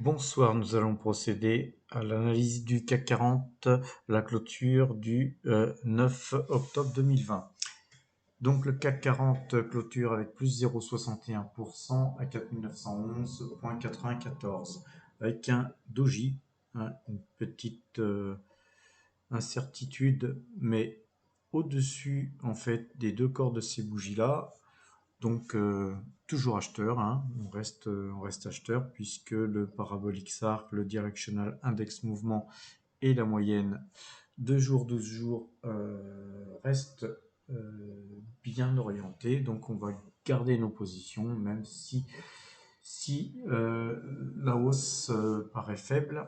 Bonsoir, nous allons procéder à l'analyse du CAC 40, la clôture du 9 octobre 2020. Donc le CAC 40 clôture avec plus 0,61% à 4911,94, avec un doji, une petite incertitude, mais au-dessus en fait des deux corps de ces bougies-là. Donc toujours acheteur, on reste acheteur puisque le parabolic SAR, le Directional Index Mouvement et la moyenne 2 jours, 12 jours restent bien orientés. Donc on va garder nos positions même si la hausse paraît faible,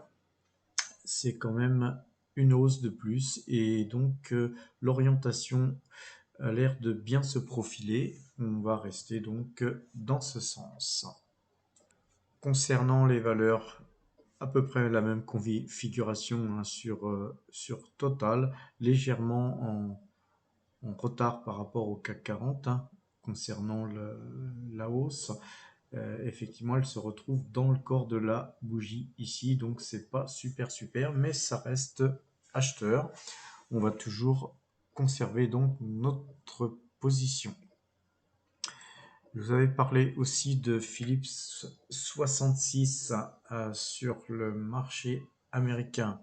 c'est quand même une hausse de plus et donc l'orientation a l'air de bien se profiler. On va rester donc dans ce sens. Concernant les valeurs, à peu près la même configuration sur Total, légèrement en retard par rapport au CAC 40 concernant la hausse. Effectivement, elle se retrouve dans le corps de la bougie ici, donc c'est pas super, mais ça reste acheteur. On va toujours conserver donc notre position. Je vous avais parlé aussi de Philips 66 sur le marché américain.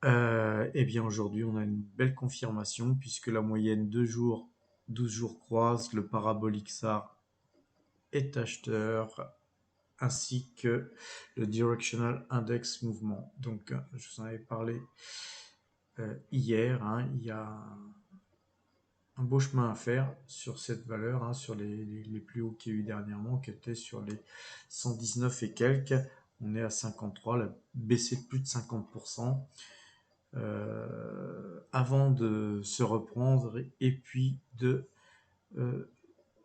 Eh bien aujourd'hui on a une belle confirmation puisque la moyenne 2 jours, 12 jours croise, le parabolic SAR est acheteur ainsi que le Directional Index Mouvement. Donc je vous en avais parlé hier, il y a un beau chemin à faire sur cette valeur, sur les plus hauts qu'il y a eu dernièrement, qui étaient sur les 119 et quelques. On est à 53, elle a baissé de plus de 50% avant de se reprendre et puis de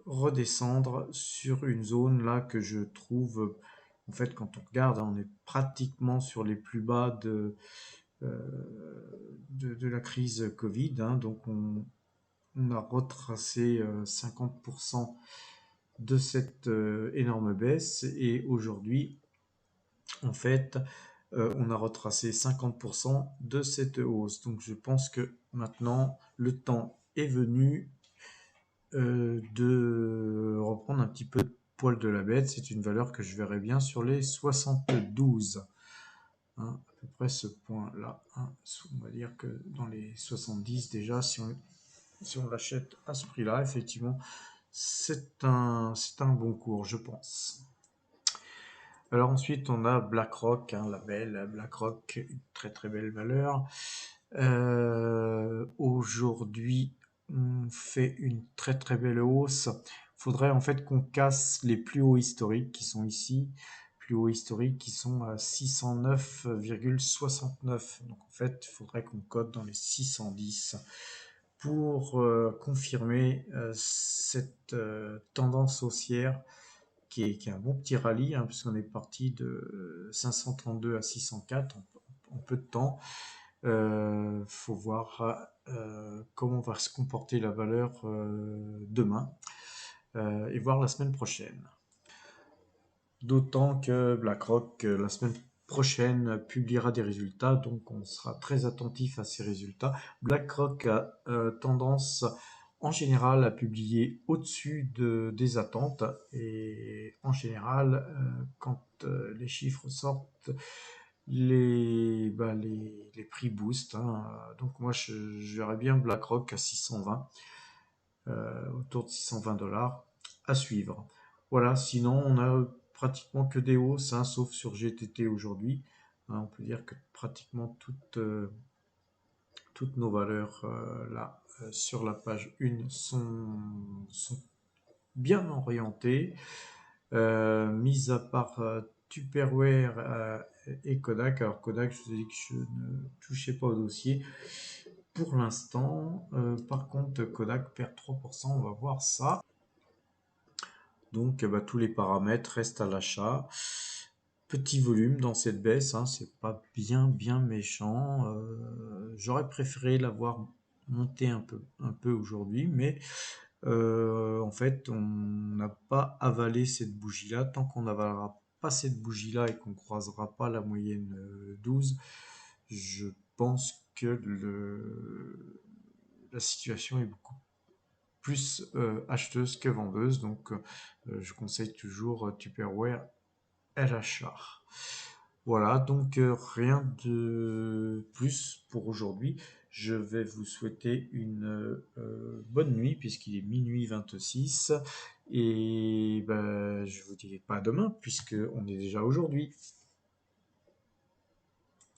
redescendre sur une zone là que je trouve, en fait, quand on regarde, on est pratiquement sur les plus bas de la crise Covid, donc on a retracé 50% de cette énorme baisse et aujourd'hui, en fait, on a retracé 50% de cette hausse. Donc je pense que maintenant, le temps est venu de reprendre un petit peu de poil de la bête. C'est une valeur que je verrai bien sur les 72. À peu près ce point-là. On va dire que dans les 70 déjà, si on l'achète à ce prix-là, effectivement, c'est un bon cours, je pense. Alors ensuite, on a BlackRock, la belle BlackRock, une très belle valeur. Aujourd'hui, on fait une très belle hausse. Il faudrait en fait qu'on casse les plus hauts historiques qui sont ici, plus hauts historiques qui sont à 609,69. Donc en fait, il faudrait qu'on cote dans les 610 pour confirmer cette tendance haussière qui est un bon petit rallye, puisqu'on est parti de 532 à 604 en peu de temps. Faut voir comment va se comporter la valeur demain et voir la semaine prochaine. D'autant que BlackRock, la semaine prochaine, publiera des résultats, donc on sera très attentif à ces résultats. BlackRock a tendance en général à publier au-dessus des attentes et en général, quand les chiffres sortent, les prix boostent. Donc moi je verrais bien BlackRock à 620, autour de 620 dollars à suivre. Voilà, sinon on a pratiquement que des hausses, sauf sur GTT aujourd'hui. On peut dire que pratiquement toutes nos valeurs là sur la page 1 sont bien orientées, mis à part Tupperware et Kodak. Alors Kodak, je vous ai dit que je ne touchais pas au dossier pour l'instant. Par contre, Kodak perd 3%, on va voir ça. Donc tous les paramètres restent à l'achat. Petit volume dans cette baisse, c'est pas bien méchant. J'aurais préféré l'avoir monté un peu aujourd'hui, mais en fait on n'a pas avalé cette bougie là. Tant qu'on n'avalera pas cette bougie-là et qu'on croisera pas la moyenne 12, je pense que la situation est beaucoup plus acheteuse que vendeuse. Donc, je conseille toujours Tupperware LHA. Voilà, donc rien de plus pour aujourd'hui. Je vais vous souhaiter une bonne nuit puisqu'il est minuit 26 et ben, je vous dirai pas à demain puisque on est déjà aujourd'hui.